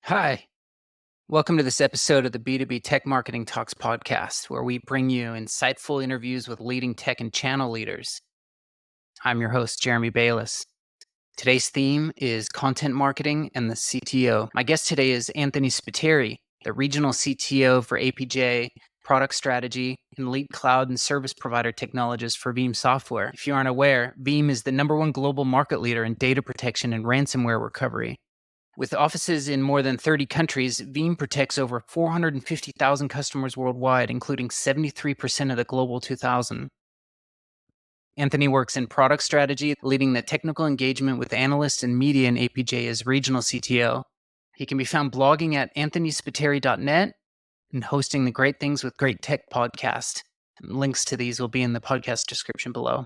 Hi, welcome to this episode of the B2B Tech Marketing Talks podcast, where we bring you insightful interviews with leading tech and channel leaders. I'm your host, Jeremy Balius. Today's theme is content marketing and the CTO. My guest today is Anthony Spiteri, the regional CTO for APJ, product strategy, and lead cloud and service provider technologist for Veeam Software. If you aren't aware, Veeam is the #1 global market leader in data protection and ransomware recovery. With offices in more than 30 countries, Veeam protects over 450,000 customers worldwide, including 73% of the Global 2000. Anthony works in product strategy, leading the technical engagement with analysts and media in APJ as regional CTO. He can be found blogging at anthonyspiteri.net and hosting the Great Things with Great Tech podcast. Links to these will be in the podcast description below.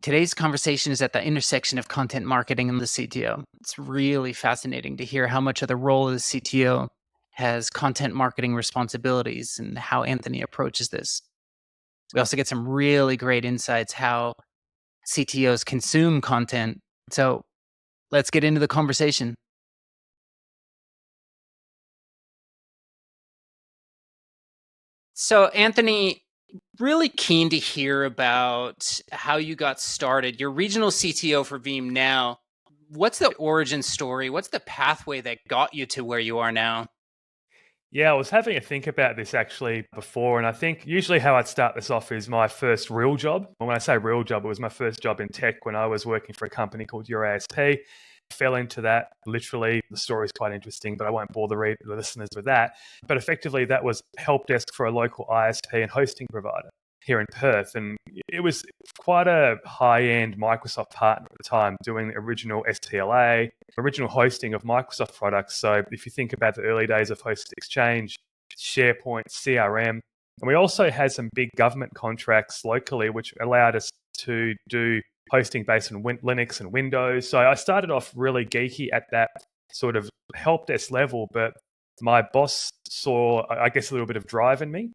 Today's conversation is at the intersection of content marketing and the CTO. It's really fascinating to hear how much of the role of the CTO has content marketing responsibilities and how Anthony approaches this. We also get some really great insights how CTOs consume content. So let's get into the conversation. So, Anthony, really keen to hear about how you got started. You're regional CTO for Veeam now. What's the origin story? What's the pathway that got you to where you are now? Yeah, I was having a think about this actually before, and I think usually how I'd start this off is my first real job. And when I say real job, it was my first job in tech when I was working for a company called UASP. Fell into that literally. The story is quite interesting, but I won't bore the listeners with that. But effectively, that was help desk for a local ISP and hosting provider here in Perth. And it was quite a high-end Microsoft partner at the time, doing the original STLA, original hosting of Microsoft products. So if you think about the early days of Host Exchange, SharePoint, CRM, and we also had some big government contracts locally, which allowed us to do hosting based on Linux and Windows. So I started off really geeky at that sort of help desk level, but my boss saw, I guess, a little bit of drive in me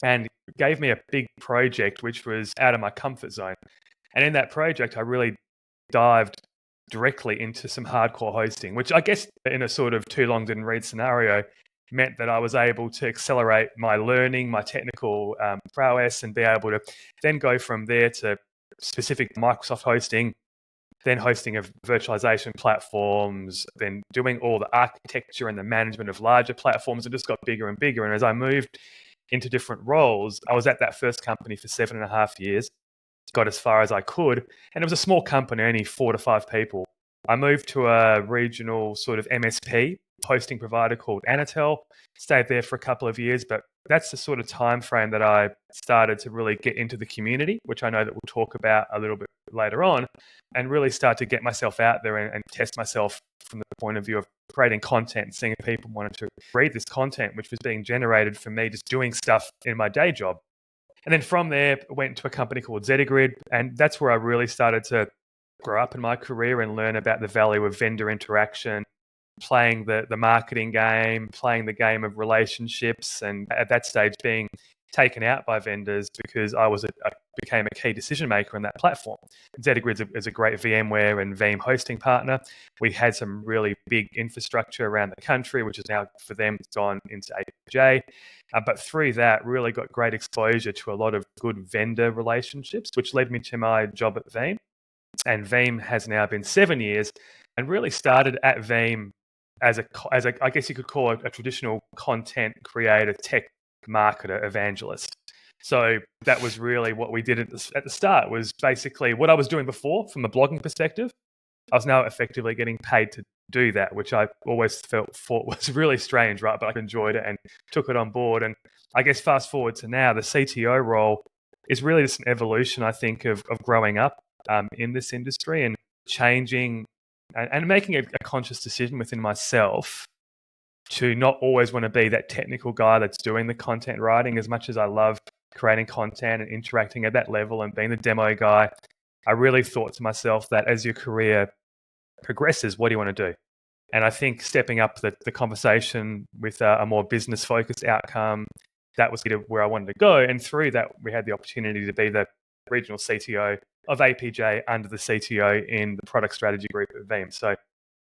and gave me a big project which was out of my comfort zone. And in that project, I really dived directly into some hardcore hosting, which I guess in a sort of too long didn't read scenario meant that I was able to accelerate my learning, my technical prowess, and be able to then go from there to specific Microsoft hosting, then hosting of virtualization platforms, then doing all the architecture and the management of larger platforms, and just got bigger and bigger. And as I moved into different roles, I was at that first company for 7.5 years, got as far as I could, and it was a small company, only 4 to 5 people. I moved to a regional sort of MSP hosting provider called Anatel, stayed there for a couple of years, but that's the sort of time frame that I started to really get into the community, which I know that we'll talk about a little bit later on, and really start to get myself out there and test myself from the point of view of creating content, seeing if people wanted to read this content, which was being generated from me just doing stuff in my day job. And then from there, I went to a company called Zetagrid, and that's where I really started to grow up in my career and learn about the value of vendor interaction, playing the marketing game, playing the game of relationships, and at that stage being taken out by vendors because I became a key decision maker in that platform. Zetagrid is a great VMware and Veeam hosting partner. We had some really big infrastructure around the country, which is now for them gone into APJ. But through that, really got great exposure to a lot of good vendor relationships, which led me to my job at Veeam. And Veeam has now been 7 years, and really started at Veeam as a I guess you could call it a traditional content creator, tech marketer, evangelist. So that was really what we did at the start, was basically what I was doing before from a blogging perspective. I was now effectively getting paid to do that, which I always thought was really strange, right? But I enjoyed it and took it on board. And I guess fast forward to now, the CTO role is really just an evolution, I think, of growing up in this industry and changing and making a conscious decision within myself to not always want to be that technical guy that's doing the content writing. As much as I love creating content and interacting at that level and being the demo guy, I really thought to myself that as your career progresses, what do you want to do? And I think stepping up the conversation with a more business focused outcome, that was where I wanted to go. And through that, we had the opportunity to be the regional CTO of APJ under the CTO in the product strategy group at Veeam. So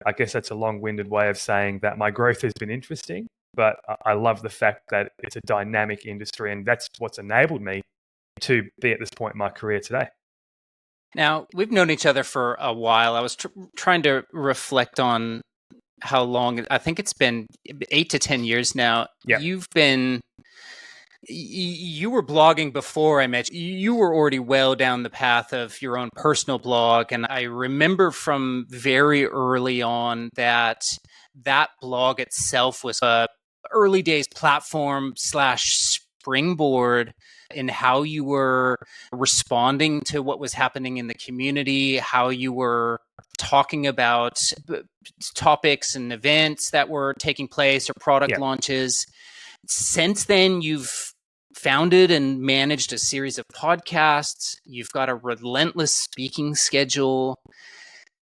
I guess that's a long-winded way of saying that my growth has been interesting, but I love the fact that it's a dynamic industry, and that's what's enabled me to be at this point in my career today. Now, we've known each other for a while. I was trying to reflect on how long. I think it's been 8 to 10 years now. Yeah. You were blogging before I met you. You were already well down the path of your own personal blog. And I remember from very early on that blog itself was a early days platform / springboard in how you were responding to what was happening in the community, how you were talking about topics and events that were taking place or product launches. Since then, you've founded and managed a series of podcasts. You've got a relentless speaking schedule.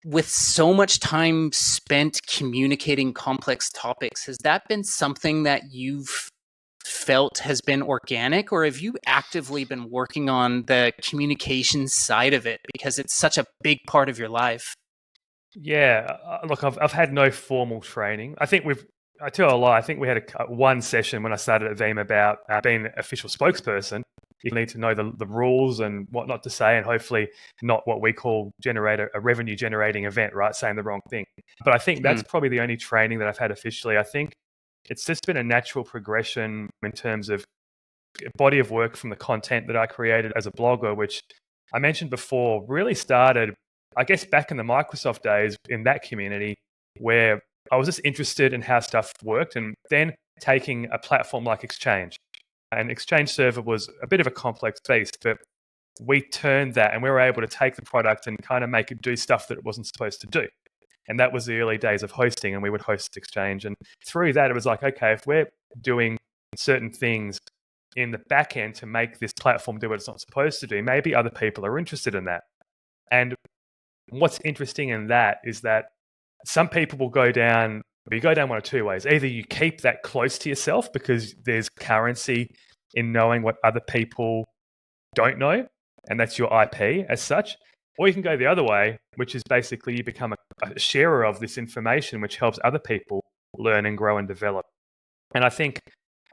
With so much time spent communicating complex topics, has that been something that you've felt has been organic, or have you actively been working on the communication side of it because it's such a big part of your life? Yeah, look, I've had no formal training. I tell a lie. I think we had one session when I started at Veeam about being an official spokesperson. You need to know the rules and what not to say, and hopefully not what we call a revenue generating event, right? Saying the wrong thing. But I think that's probably the only training that I've had officially. I think it's just been a natural progression in terms of body of work from the content that I created as a blogger, which I mentioned before, really started, I guess, back in the Microsoft days in that community where I was just interested in how stuff worked, and then taking a platform like Exchange. And Exchange Server was a bit of a complex beast, but we turned that and we were able to take the product and kind of make it do stuff that it wasn't supposed to do. And that was the early days of hosting, and we would host Exchange. And through that, it was like, okay, if we're doing certain things in the back end to make this platform do what it's not supposed to do, maybe other people are interested in that. And what's interesting in that is that some people will go down one of two ways. Either you keep that close to yourself because there's currency in knowing what other people don't know, and that's your IP as such. Or you can go the other way, which is basically you become a sharer of this information, which helps other people learn and grow and develop. And I think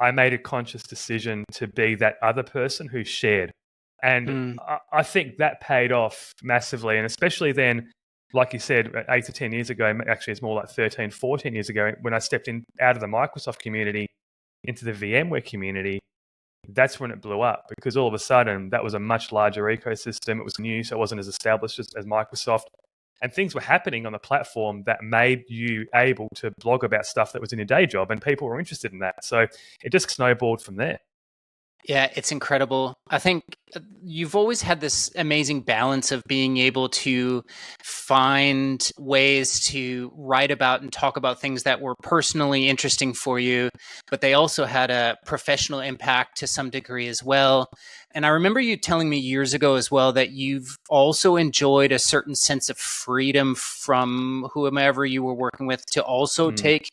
I made a conscious decision to be that other person who shared. And I think that paid off massively. And especially then, like you said, 8 to 10 years ago, actually it's more like 13, 14 years ago, when I stepped out of the Microsoft community into the VMware community, that's when it blew up, because all of a sudden that was a much larger ecosystem. It was new, so it wasn't as established as Microsoft. And things were happening on the platform that made you able to blog about stuff that was in your day job, and people were interested in that. So it just snowballed from there. Yeah, it's incredible. I think you've always had this amazing balance of being able to find ways to write about and talk about things that were personally interesting for you, but they also had a professional impact to some degree as well. And I remember you telling me years ago as well that you've also enjoyed a certain sense of freedom from whomever you were working with to also take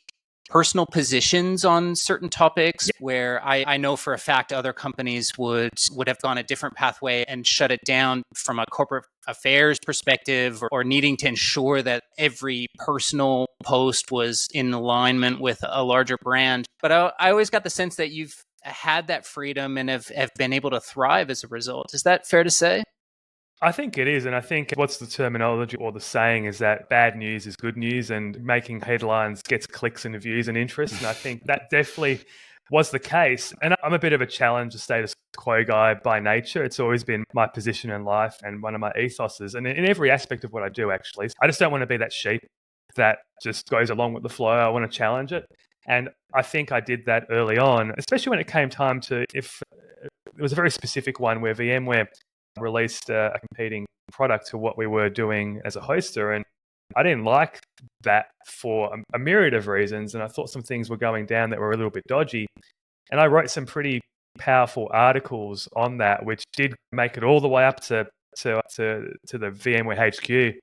personal positions on certain topics, where I know for a fact other companies would have gone a different pathway and shut it down from a corporate affairs perspective, or needing to ensure that every personal post was in alignment with a larger brand. But I always got the sense that you've had that freedom and have been able to thrive as a result. Is that fair to say? I think it is. And I think what's the terminology or the saying is that bad news is good news, and making headlines gets clicks and views and interest. And I think that definitely was the case. And I'm a bit of a challenge, a status quo guy by nature. It's always been my position in life and one of my ethoses. And in every aspect of what I do, actually, I just don't want to be that sheep that just goes along with the flow. I want to challenge it. And I think I did that early on, especially when it came time to, if it was a very specific one where VMware released a competing product to what we were doing as a hoster. And I didn't like that for a myriad of reasons. And I thought some things were going down that were a little bit dodgy. And I wrote some pretty powerful articles on that, which did make it all the way up to the VMware HQ,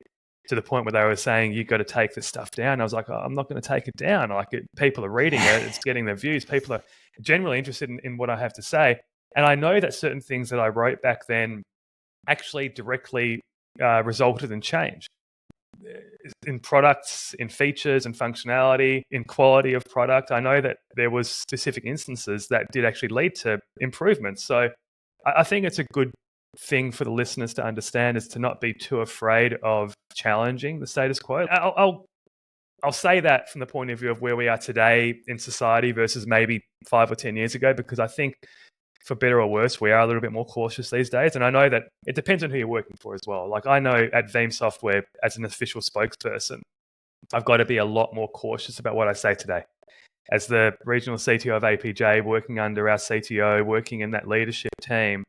to the point where they were saying, you've got to take this stuff down. I was like, I'm not going to take it down. People are reading it. It's getting their views. People are generally interested in what I have to say. And I know that certain things that I wrote back then actually directly resulted in change. in products, in features and functionality, in quality of product. I know that there was specific instances that did actually lead to improvements. So I think it's a good thing for the listeners to understand, is to not be too afraid of challenging the status quo. I'll say that from the point of view of where we are today in society versus maybe 5 or 10 years ago, because I think for better or worse, we are a little bit more cautious these days. And I know that it depends on who you're working for as well. Like, I know at Veeam Software, as an official spokesperson, I've got to be a lot more cautious about what I say today. As the regional CTO of APJ, working under our CTO, working in that leadership team,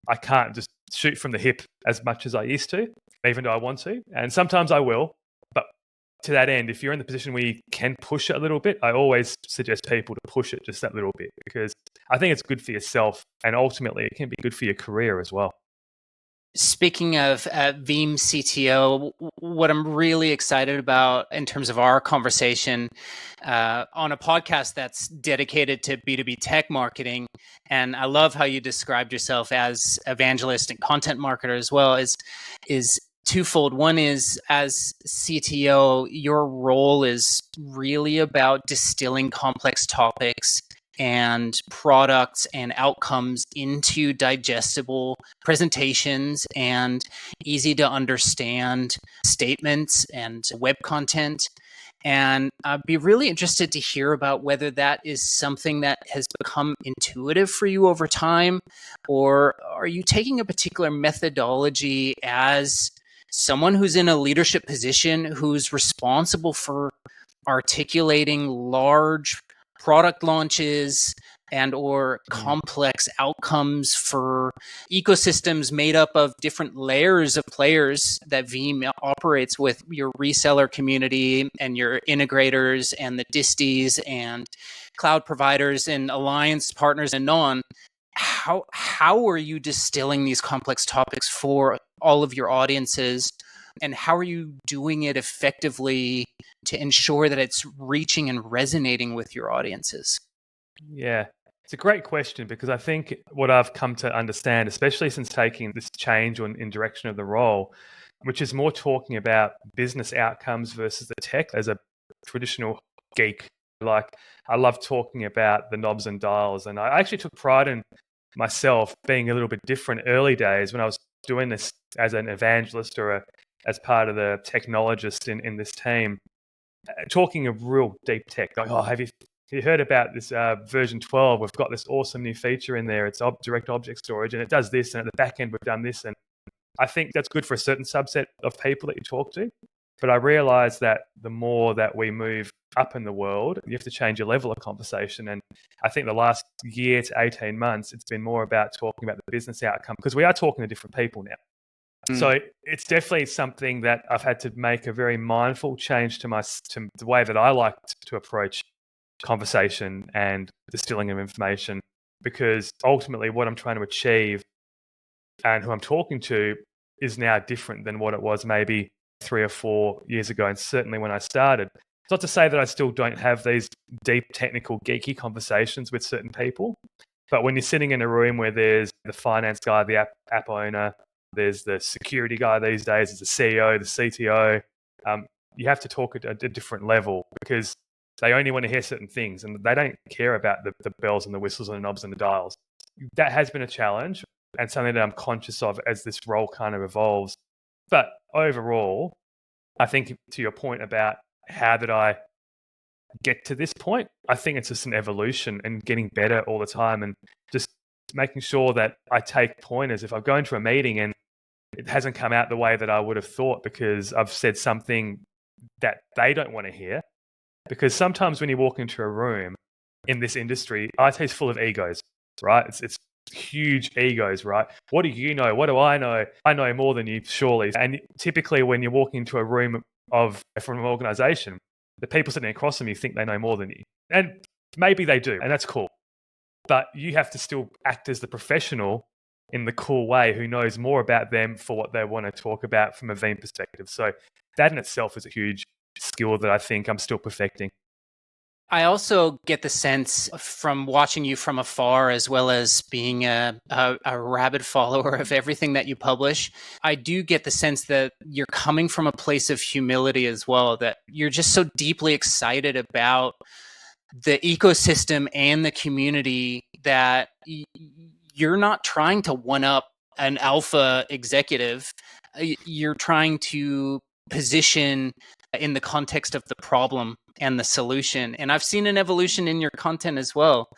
I can't just shoot from the hip as much as I used to, even though I want to. And sometimes I will. But to that end, if you're in the position where you can push it a little bit, I always suggest people to push it just that little bit, because I think it's good for yourself, and ultimately it can be good for your career as well. Speaking of Veeam CTO, what I'm really excited about in terms of our conversation on a podcast that's dedicated to B2B tech marketing, and I love how you described yourself as evangelist and content marketer as well, is twofold. One is, as CTO, your role is really about distilling complex topics and products and outcomes into digestible presentations and easy to understand statements and web content. And I'd be really interested to hear about whether that is something that has become intuitive for you over time, or are you taking a particular methodology as someone who's in a leadership position, who's responsible for articulating large product launches and or complex outcomes for ecosystems made up of different layers of players that Veeam operates with, your reseller community and your integrators and the disties and cloud providers and alliance partners and non. How are you distilling these complex topics for all of your audiences, and how are you doing it effectively to ensure that it's reaching and resonating with your audiences? Yeah, it's a great question, because I think what I've come to understand, especially since taking this change in direction of the role, which is more talking about business outcomes versus the tech. As a traditional geek, like, I love talking about the knobs and dials, and I actually took pride in myself being a little bit different early days when I was doing this as an evangelist or as part of the technologist in this team, talking of real deep tech. Like, oh, have you heard about this version 12? We've got this awesome new feature in there. It's direct object storage, and it does this, and at the back end we've done this. And I think that's good for a certain subset of people that you talk to. But I realize that the more that we move up in the world, you have to change your level of conversation. And I think the last year to 18 months, it's been more about talking about the business outcome, because we are talking to different people now. So it's definitely something that I've had to make a very mindful change to the way that I like to approach conversation and distilling of information, because ultimately what I'm trying to achieve and who I'm talking to is now different than what it was maybe 3 or 4 years ago, and certainly when I started. It's not to say that I still don't have these deep technical geeky conversations with certain people, but when you're sitting in a room where there's the finance guy, the app owner, there's the security guy these days, there's the CEO, the CTO, you have to talk at a different level, because they only want to hear certain things, and they don't care about the bells and the whistles and the knobs and the dials. That has been a challenge, and something that I'm conscious of as this role kind of evolves. But overall, I think, to your point about how did I get to this point, I think it's just an evolution and getting better all the time, and just making sure that I take pointers. If I go into a meeting and it hasn't come out the way that I would have thought because I've said something that they don't want to hear, because sometimes when you walk into a room in this industry, IT is full of egos, right? It's huge egos, right? What do you know? What do I know? I know more than you, surely. And typically when you're walking into a room from an organization, the people sitting across from you think they know more than you. And maybe they do, and that's cool. But you have to still act as the professional in the cool way who knows more about them for what they want to talk about from a Veeam perspective. So that in itself is a huge skill that I think I'm still perfecting. I also get the sense from watching you from afar, as well as being a rabid follower of everything that you publish. I do get the sense that you're coming from a place of humility as well, that you're just so deeply excited about the ecosystem and the community that you're not trying to one up an alpha executive. You're trying to position in the context of the problem and the solution. And I've seen an evolution in your content as well.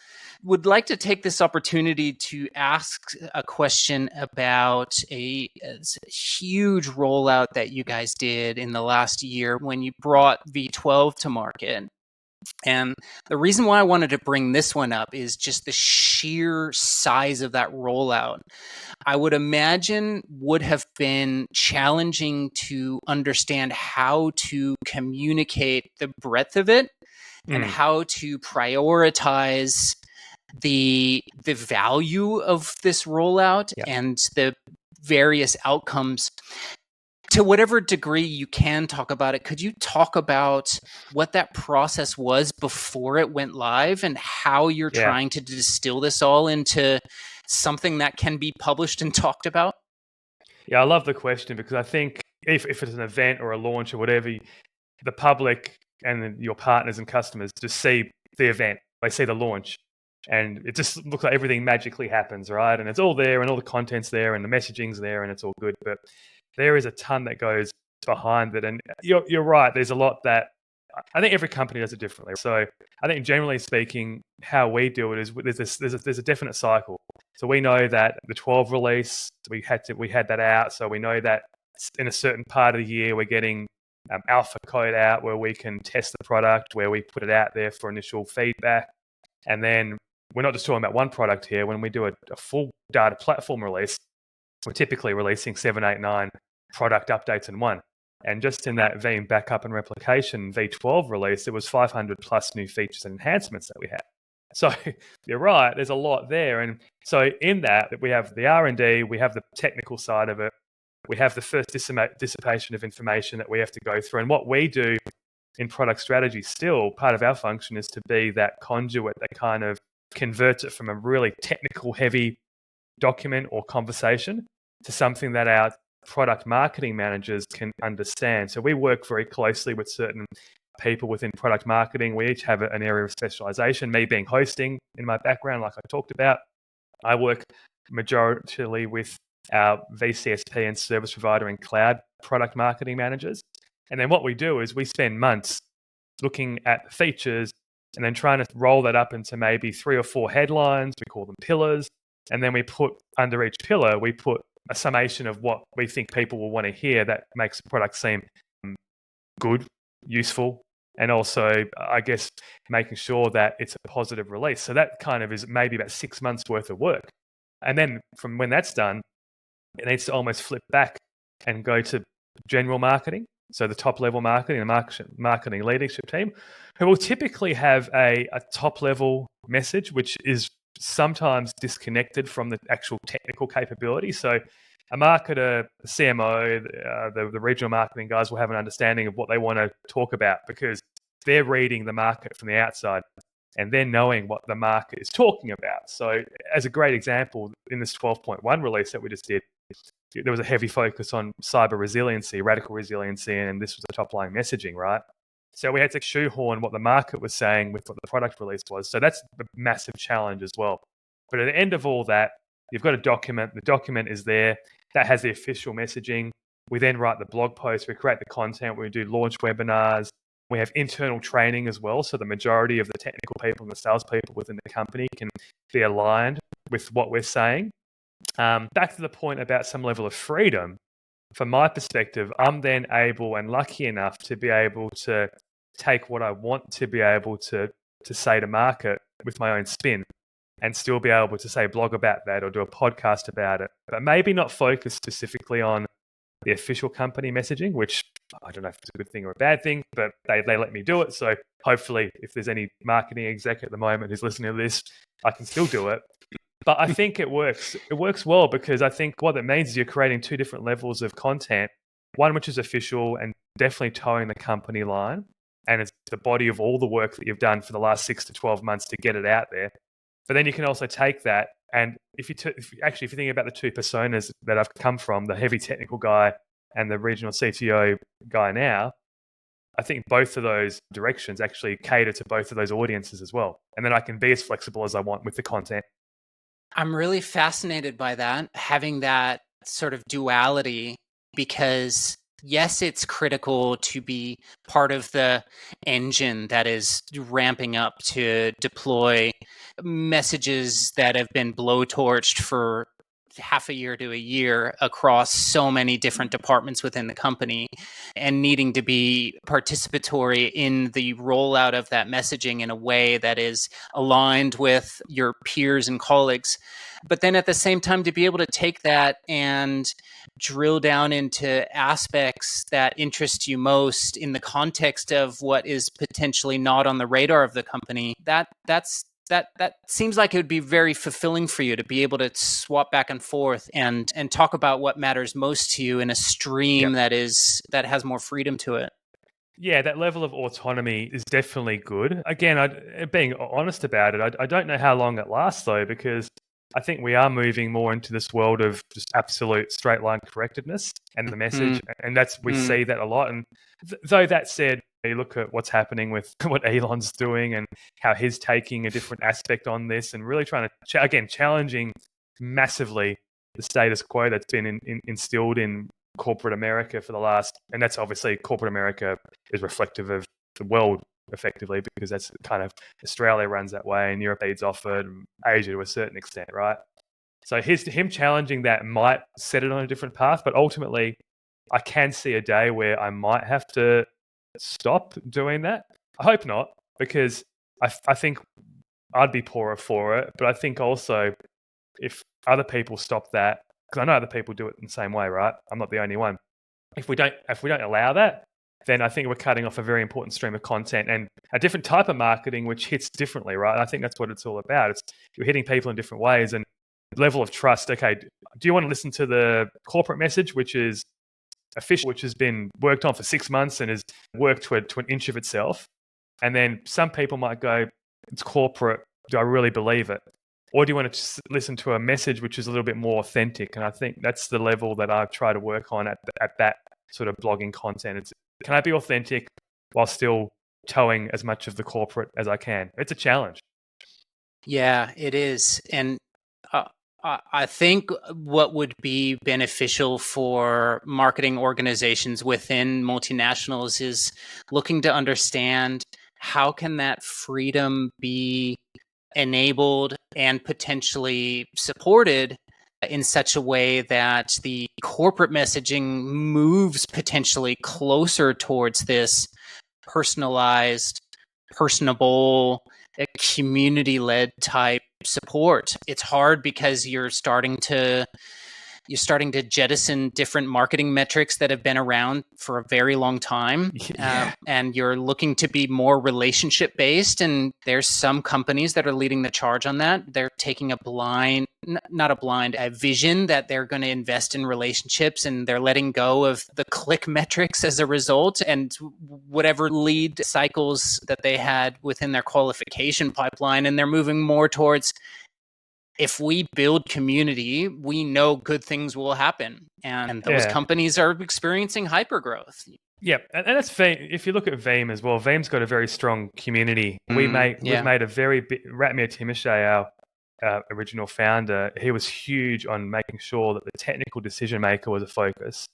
Would like to take this opportunity to ask a question about a huge rollout that you guys did in the last year when you brought V12 to market. And the reason why I wanted to bring this one up is just the sheer size of that rollout. I would imagine would have been challenging to understand how to communicate the breadth of it and how to prioritize the value of this rollout and the various outcomes. To whatever degree you can talk about it, could you talk about what that process was before it went live and how you're trying to distill this all into something that can be published and talked about? Yeah, I love the question because I think if it's an event or a launch or whatever, the public and your partners and customers just see the event, they see the launch, and it just looks like everything magically happens, right? And it's all there, and all the content's there, and the messaging's there, and it's all good. But there is a ton that goes behind it, and you're right. There's a lot that I think every company does it differently. So I think generally speaking, how we do it is there's a definite cycle. So we know that the 12 release we had that out. So we know that in a certain part of the year we're getting alpha code out where we can test the product, where we put it out there for initial feedback, and then we're not just talking about one product here. When we do a full data platform release, we're typically releasing 7, 8, 9 product updates in one. And just in that Veeam backup and replication V12 release, there was 500 plus new features and enhancements that we had. So you're right, there's a lot there. And so in that we have the R&D, we have the technical side of it, we have the first dissipation of information that we have to go through. And what we do in product strategy still, part of our function is to be that conduit that kind of converts it from a really technical heavy document or conversation to something that our product marketing managers can understand. So we work very closely with certain people within product marketing. We each have an area of specialization, me being hosting in my background, like I talked about. I work majority with our VCSP and service provider and cloud product marketing managers. And then what we do is we spend months looking at the features and then trying to roll that up into maybe 3 or 4 headlines. We call them pillars. And then we put under each pillar, we put a summation of what we think people will want to hear that makes the product seem good, useful, and also, I guess, making sure that it's a positive release. So that kind of is maybe about 6 months worth of work. And then from when that's done, it needs to almost flip back and go to general marketing. So the top level marketing, the marketing leadership team, who will typically have a top level message, which is sometimes disconnected from the actual technical capability. So a marketer, the CMO, the regional marketing guys will have an understanding of what they want to talk about because they're reading the market from the outside and they're knowing what the market is talking about. So as a great example, in this 12.1 release that we just did, there was a heavy focus on cyber resiliency, radical resiliency, and this was the top line messaging, right? So we had to shoehorn what the market was saying with what the product release was. So that's a massive challenge as well. But at the end of all that, you've got a document. The document is there. That has the official messaging. We then write the blog post. We create the content. We do launch webinars. We have internal training as well. So the majority of the technical people and the salespeople within the company can be aligned with what we're saying. Back to the point about some level of freedom. From my perspective, I'm then able and lucky enough to be able to take what I want to be able to say to market with my own spin and still be able to say blog about that or do a podcast about it, but maybe not focus specifically on the official company messaging, which I don't know if it's a good thing or a bad thing, but they let me do it. So hopefully if there's any marketing exec at the moment who's listening to this, I can still do it. But I think it works. It works well because I think what that means is you're creating 2 different levels of content, one which is official and definitely towing the company line, and it's the body of all the work that you've done for the last 6 to 12 months to get it out there. But then you can also take that, and if you think about the two personas that I've come from, the heavy technical guy and the regional CTO guy now, I think both of those directions actually cater to both of those audiences as well. And then I can be as flexible as I want with the content. I'm really fascinated by that, having that sort of duality, because yes, it's critical to be part of the engine that is ramping up to deploy messages that have been blowtorched for half a year to a year across so many different departments within the company, and needing to be participatory in the rollout of that messaging in a way that is aligned with your peers and colleagues. But then at the same time, to be able to take that and drill down into aspects that interest you most in the context of what is potentially not on the radar of the company, that seems like it would be very fulfilling for you to be able to swap back and forth and talk about what matters most to you in a stream that has more freedom to it. Yeah, that level of autonomy is definitely good. Again, being honest about it, I don't know how long it lasts though, because I think we are moving more into this world of just absolute straight line correctedness and the message, and we see that a lot. And though that said, you look at what's happening with what Elon's doing and how he's taking a different aspect on this and really trying to, challenging massively the status quo that's been instilled in corporate America for the last, and that's obviously corporate America is reflective of the world effectively, because that's kind of Australia runs that way and Europe leads off it, and Asia to a certain extent, right? So him challenging that might set it on a different path, but ultimately I can see a day where I might have to stop doing that. I hope not, because I think I'd be poorer for it, but I think also if other people stop that, because I know other people do it in the same way, right? I'm not the only one. If we don't allow that, then I think we're cutting off a very important stream of content and a different type of marketing, which hits differently, right? I think that's what it's all about. You're hitting people in different ways, and level of trust. Okay, do you want to listen to the corporate message, which is official, which has been worked on for 6 months and has worked to an inch of itself? And then some people might go, it's corporate. Do I really believe it? Or do you want to listen to a message which is a little bit more authentic? And I think that's the level that I try to work on at that sort of blogging content. Can I be authentic while still towing as much of the corporate as I can? It's a challenge. Yeah, it is. And I think what would be beneficial for marketing organizations within multinationals is looking to understand how can that freedom be enabled and potentially supported in such a way that the corporate messaging moves potentially closer towards this personalized, personable, community-led type support. It's hard because you're starting to jettison different marketing metrics that have been around for a very long time. And you're looking to be more relationship based. And there's some companies that are leading the charge on that. They're taking a vision that they're going to invest in relationships, and they're letting go of the click metrics as a result, and whatever lead cycles that they had within their qualification pipeline. And they're moving more towards, if we build community, we know good things will happen. And those companies are experiencing hypergrowth. Yeah, and that's Veeam. If you look at Veeam as well, Veeam's got a very strong community. We've made a very big, Ratmir Timoshay, our original founder, he was huge on making sure that the technical decision maker was a focus.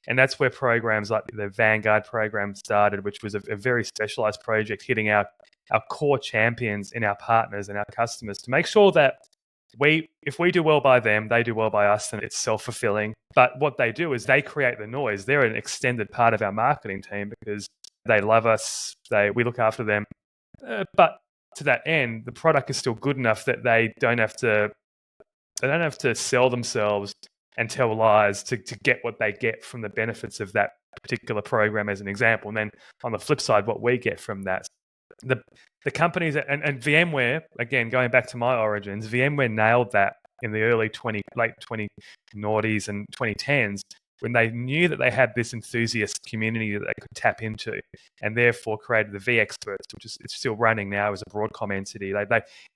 And that's where programs like the Vanguard program started, which was a very specialized project hitting our core champions in our partners and our customers to make sure that if we do well by them, they do well by us, and it's self-fulfilling. But what they do is they create the noise. They're an extended part of our marketing team because they love us. We look after them. But to that end, the product is still good enough that they don't have to sell themselves and tell lies to get what they get from the benefits of that particular program, as an example. And then on the flip side, what we get from that. The companies and VMware, again, going back to my origins, VMware nailed that in the late 20 noughties and 2010s when they knew that they had this enthusiast community that they could tap into, and therefore created the V Experts, which is it's still running now as a Broadcom entity.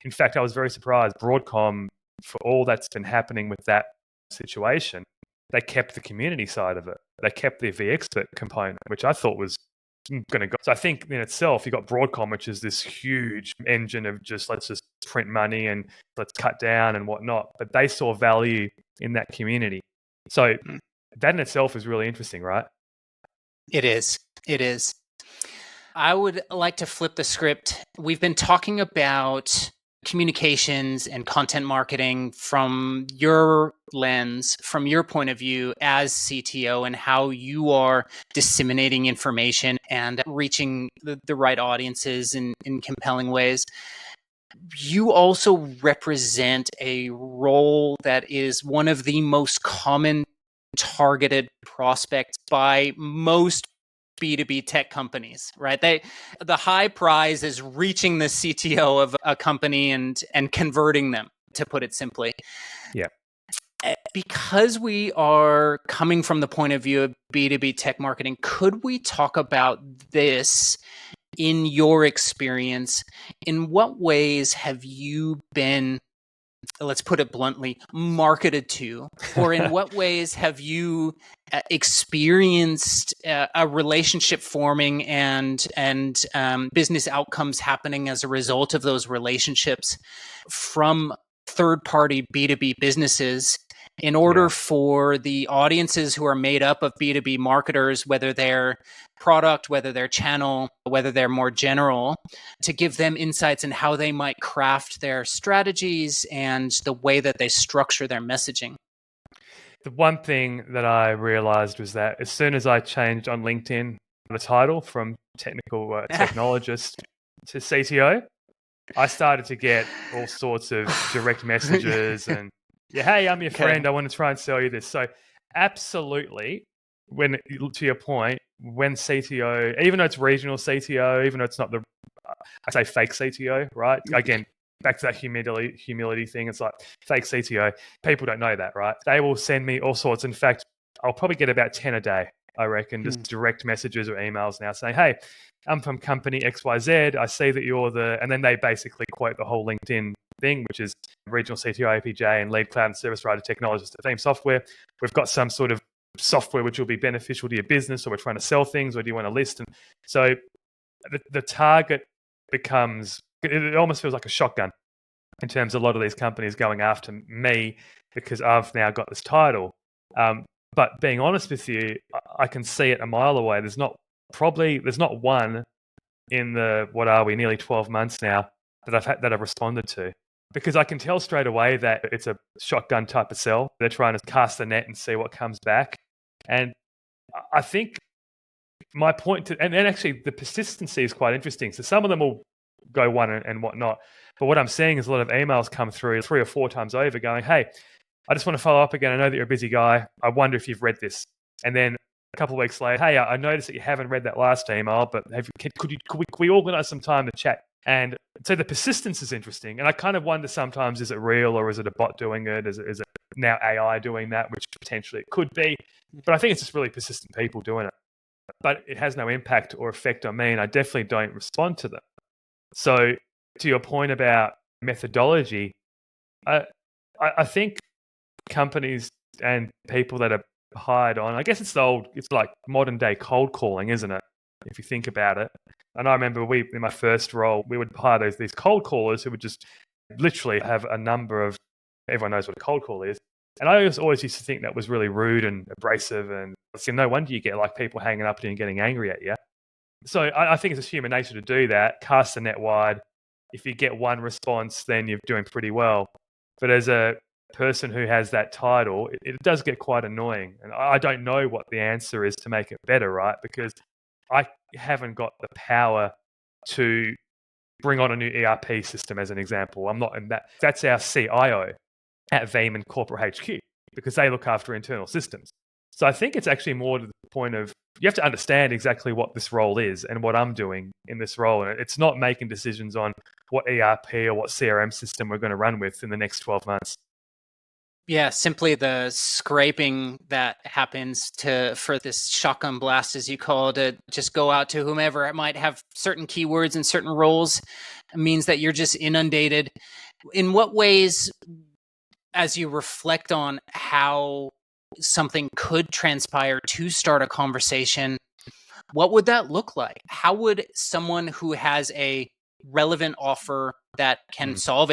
In fact, I was very surprised. Broadcom, for all that's been happening with that situation, they kept the community side of it. They kept the V Expert component, which I thought was going to go. So I think in itself, you've got Broadcom, which is this huge engine of let's just print money and let's cut down and whatnot. But they saw value in that community. So that in itself is really interesting, right? It is. It is. I would like to flip the script. We've been talking about communications and content marketing from your lens, from your point of view as CTO, and how you are disseminating information and reaching the right audiences in compelling ways. You also represent a role that is one of the most common targeted prospects by most B2B tech companies, right? The high prize is reaching the CTO of a company and converting them, to put it simply. Yeah. Because we are coming from the point of view of B2B tech marketing, could we talk about this in your experience? In what ways have you been, let's put it bluntly, marketed to, or in what ways have you experienced a relationship forming and business outcomes happening as a result of those relationships from third-party B2B businesses in order for the audiences who are made up of B2B marketers, whether they're product, whether they're channel, whether they're more general, to give them insights in how they might craft their strategies and the way that they structure their messaging? The one thing that I realized was that as soon as I changed on LinkedIn the title from technical technologist to CTO, I started to get all sorts of direct messages and, hey, I'm your friend. I want to try and sell you this. So absolutely, to your point, when CTO, even though it's regional CTO, even though it's not I say fake CTO, right? Again, back to that humility thing. It's like fake CTO. People don't know that, right? They will send me all sorts. In fact, I'll probably get about 10 a day, I reckon, just direct messages or emails now saying, hey, I'm from company XYZ. I see that you're and then they basically quote the whole LinkedIn thing, which is regional CTO, APJ, and lead cloud and service writer technologist at Veeam Software. We've got some sort of software which will be beneficial to your business, or we're trying to sell things, or do you want to list? And so the target becomes, it almost feels like a shotgun in terms of a lot of these companies going after me because I've now got this title. But being honest with you, I can see it a mile away. There's not one in nearly 12 months now that I've responded to, because I can tell straight away that it's a shotgun type of sell. They're trying to cast the net and see what comes back. And I think my point and actually the persistency is quite interesting. So some of them will go one and whatnot. But what I'm seeing is a lot of emails come through 3 or 4 times over going, hey, I just want to follow up again. I know that you're a busy guy. I wonder if you've read this. And then a couple of weeks later, hey, I noticed that you haven't read that last email, but could we organize some time to chat? And so the persistence is interesting. And I kind of wonder sometimes, is it real or is it a bot doing it? Is it now AI doing that, which potentially it could be? But I think it's just really persistent people doing it. But it has no impact or effect on me, and I definitely don't respond to them. So to your point about methodology, I think companies and people that are hired on, I guess it's like modern day cold calling, isn't it? If you think about it. And I remember in my first role, we would hire these cold callers who would just literally have a number of, everyone knows what a cold call is. And I always used to think that was really rude and abrasive, and no wonder you get like people hanging up to you and getting angry at you. So I think it's just human nature to do that, cast the net wide. If you get one response, then you're doing pretty well. But as a person who has that title, it does get quite annoying. And I don't know what the answer is to make it better, right? Because I haven't got the power to bring on a new ERP system, as an example. I'm not in that. That's our CIO at Veeam and corporate HQ, because they look after internal systems. So I think it's actually more to the point of, you have to understand exactly what this role is and what I'm doing in this role. And it's not making decisions on what ERP or what CRM system we're going to run with in the next 12 months. Yeah, simply the scraping that happens for this shotgun blast, as you call it, to just go out to whomever it might have certain keywords and certain roles means that you're just inundated. In what ways, as you reflect on how something could transpire to start a conversation, what would that look like? How would someone who has a relevant offer that can solve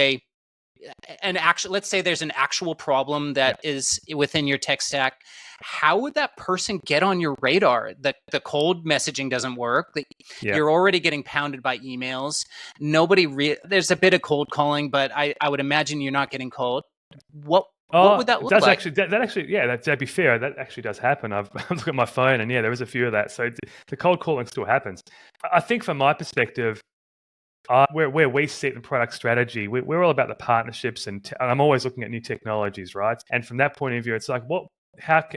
let's say there's an actual problem Yeah. that is within your tech stack, how would that person get on your radar? The cold messaging doesn't work. Yeah. You're already getting pounded by emails. There's a bit of cold calling, but I would imagine you're not getting cold. What would that It look does like? actually. That actually, yeah. That'd be fair. That actually does happen. I've looked at my phone, and yeah, there is a few of that. So the cold calling still happens. I think, from my perspective, where we sit in product strategy, we're all about the partnerships, and I'm always looking at new technologies, right? And from that point of view, it's like,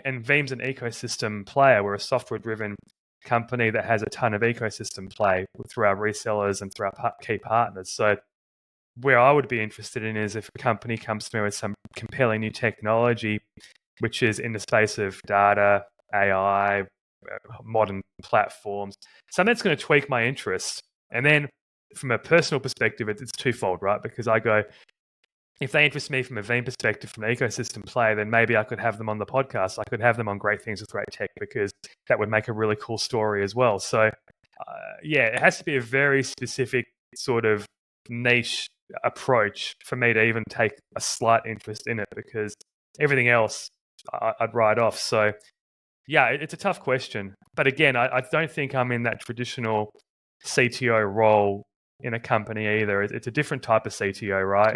and Veeam's an ecosystem player. We're a software-driven company that has a ton of ecosystem play through our resellers and through our key partners. So where I would be interested in is if a company comes to me with some compelling new technology, which is in the space of data, AI, modern platforms, something that's going to tweak my interest. And then from a personal perspective, it's twofold, right? Because I go, if they interest me from a Veeam perspective, from an ecosystem play, then maybe I could have them on the podcast. I could have them on Great Things with Great Tech, because that would make a really cool story as well. So, yeah, it has to be a very specific sort of niche approach for me to even take a slight interest in it, because everything else I'd write off. So, yeah, it's a tough question. But again, I don't think I'm in that traditional CTO role in a company either. It's a different type of CTO, right?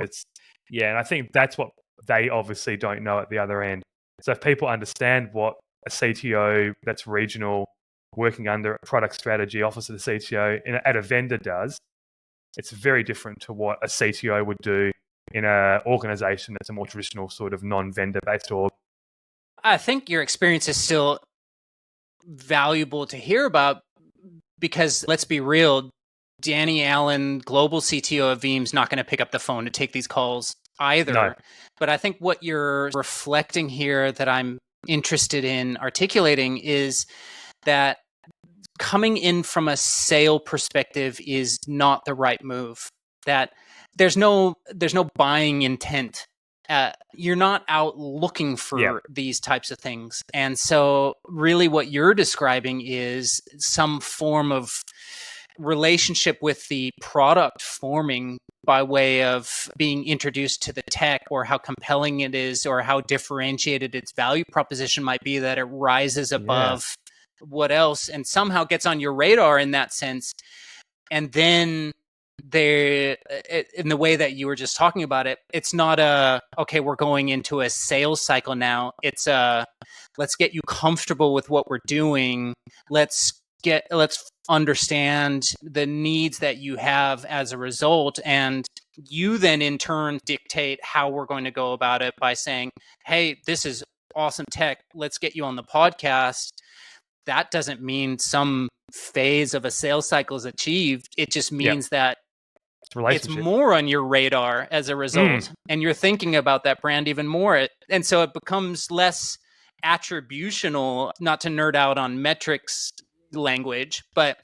And I think that's what they obviously don't know at the other end. So if people understand what a CTO that's regional, working under a product strategy office of the CTO at a vendor does, it's very different to what a CTO would do in an organization that's a more traditional sort of non-vendor based org. I think your experience is still valuable to hear about because let's be real, Danny Allen, global CTO of Veeam's not going to pick up the phone to take these calls either. No. But I think what you're reflecting here that I'm interested in articulating is that coming in from a sale perspective is not the right move. That there's no buying intent. You're not out looking for these types of things. And so really what you're describing is some form of relationship with the product forming by way of being introduced to the tech, or how compelling it is, or how differentiated its value proposition might be, that it rises above what else and somehow gets on your radar in that sense. And then in the way that you were just talking about it, it's not okay, we're going into a sales cycle now. It's let's get you comfortable with what we're doing. Let's understand the needs that you have as a result, and you then in turn dictate how we're going to go about it by saying, hey, this is awesome tech, let's get you on the podcast. That doesn't mean some phase of a sales cycle is achieved. It just means that it's more on your radar as a result, and you're thinking about that brand even more. And so it becomes less attributional, not to nerd out on metrics language, but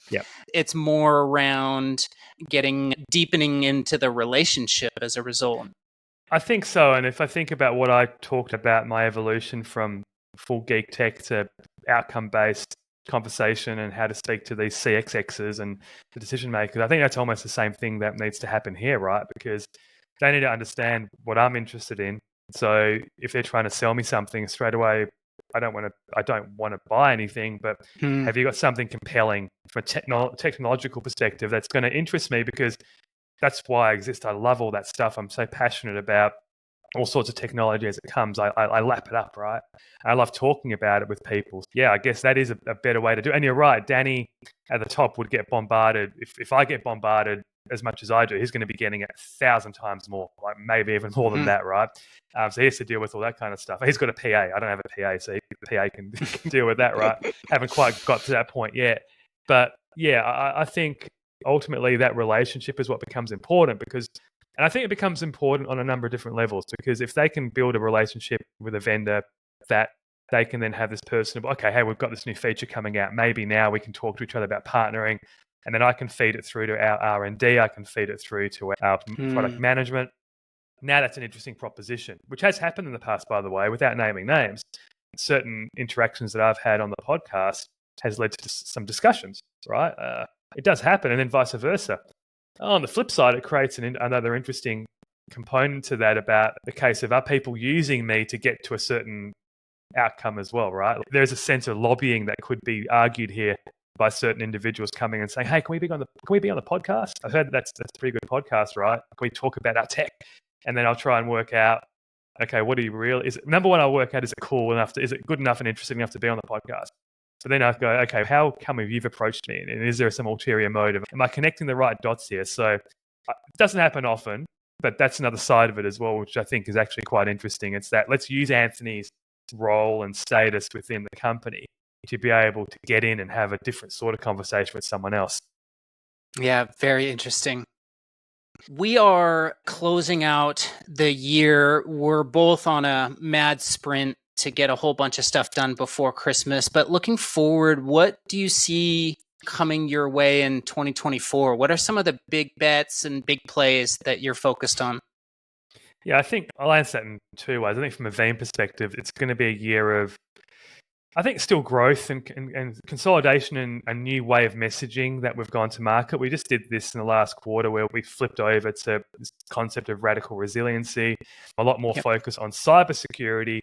it's more around deepening into the relationship as a result. I think so. And if I think about what I talked about, my evolution from full geek tech to outcome-based conversation and how to speak to these CXXs and the decision makers, I think that's almost the same thing that needs to happen here, right? Because they need to understand what I'm interested in. So if they're trying to sell me something straight away, I don't want to buy anything, but have you got something compelling from a technological perspective that's going to interest me? Because that's why I exist. I love all that stuff. I'm so passionate about all sorts of technology as it comes. I lap it up, right? I love talking about it with people. Yeah, I guess that is a better way to do it. And you're right, Danny at the top would get bombarded. If I get bombarded as much as I do, he's going to be getting it 1,000 times more, like maybe even more than that, right? So he has to deal with all that kind of stuff. He's got a PA. I don't have a PA, so the PA can deal with that, right? Haven't quite got to that point yet. But yeah, I think ultimately that relationship is what becomes important, because And I think it becomes important on a number of different levels, because if they can build a relationship with a vendor that they can then have this personable, okay, hey, we've got this new feature coming out. Maybe now we can talk to each other about partnering, and then I can feed it through to our R&D. I can feed it through to our product management. Now that's an interesting proposition, which has happened in the past, by the way, without naming names. Certain interactions that I've had on the podcast has led to some discussions, right? It does happen, and then vice versa. On the flip side, it creates another interesting component to that about the case of, are people using me to get to a certain outcome as well, right? There's a sense of lobbying that could be argued here by certain individuals coming and saying, hey, can we be on the podcast? I've heard that's a pretty good podcast, right? Can we talk about our tech? And then I'll try and work out, okay, what are you real? Is it, number one, I'll work out, is it cool enough is it good enough and interesting enough to be on the podcast? So then I go, okay, how come you've approached me? And is there some ulterior motive? Am I connecting the right dots here? So it doesn't happen often, but that's another side of it as well, which I think is actually quite interesting. It's that let's use Anthony's role and status within the company to be able to get in and have a different sort of conversation with someone else. Yeah, very interesting. We are closing out the year. We're both on a mad sprint to get a whole bunch of stuff done before Christmas. But looking forward, what do you see coming your way in 2024? What are some of the big bets and big plays that you're focused on? Yeah, I think I'll answer that in two ways. I think from a Veeam perspective, it's going to be a year of, I think, still growth and consolidation and a new way of messaging that we've gone to market. We just did this in the last quarter where we flipped over to this concept of radical resiliency, a lot more focus on cybersecurity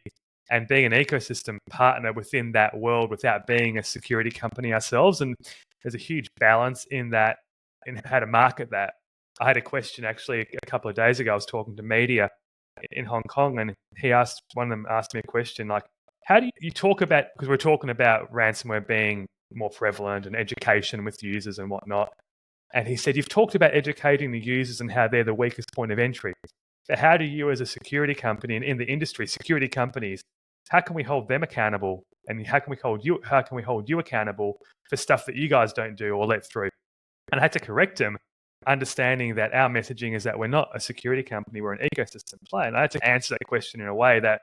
and being an ecosystem partner within that world without being a security company ourselves. And there's a huge balance in that, in how to market that. I had a question actually a couple of days ago. I was talking to media in Hong Kong, and one of them asked me a question like, how do you talk about, because we're talking about ransomware being more prevalent and education with users and whatnot. And he said, you've talked about educating the users and how they're the weakest point of entry. But how do you as a security company and in the industry, security companies, how can we hold them accountable? And how can we hold you accountable for stuff that you guys don't do or let through? And I had to correct him, understanding that our messaging is that we're not a security company, we're an ecosystem play. And I had to answer that question in a way that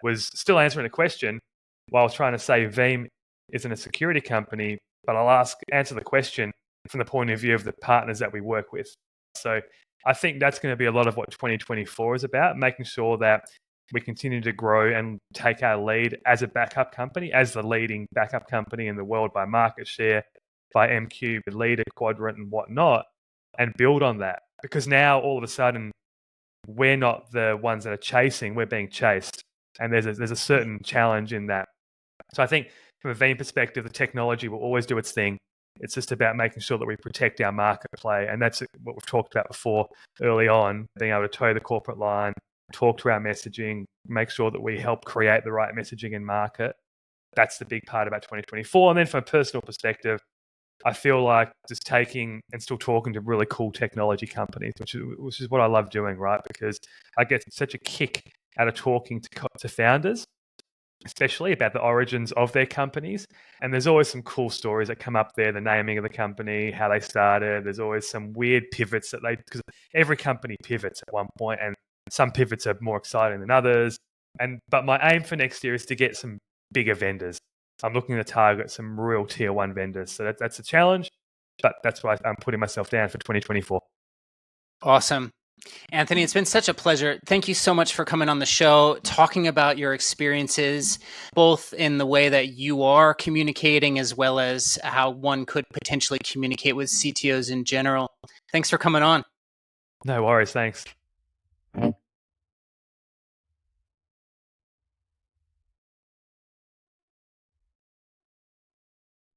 was still answering a question while trying to say Veeam isn't a security company, but I'll answer the question from the point of view of the partners that we work with. So I think that's going to be a lot of what 2024 is about, making sure that we continue to grow and take our lead as a backup company, as the leading backup company in the world by market share, by MQ, leader quadrant and whatnot, and build on that. Because now all of a sudden, we're not the ones that are chasing, we're being chased. And there's a certain challenge in that. So I think from a Veeam perspective, the technology will always do its thing. It's just about making sure that we protect our market play. And that's what we've talked about before early on, being able to toe the corporate line, talk to our messaging, make sure that we help create the right messaging in market. That's the big part about 2024. And then from a personal perspective, I feel like just taking and still talking to really cool technology companies, which is what I love doing, right? Because I get such a kick out of talking to founders, especially about the origins of their companies. And there's always some cool stories that come up there, the naming of the company, how they started. There's always some weird pivots because every company pivots at one point, and some pivots are more exciting than others. But my aim for next year is to get some bigger vendors. I'm looking to target some real tier one vendors. So that's a challenge, but that's why I'm putting myself down for 2024. Awesome. Anthony, it's been such a pleasure. Thank you so much for coming on the show, talking about your experiences, both in the way that you are communicating as well as how one could potentially communicate with CTOs in general. Thanks for coming on. No worries. Thanks.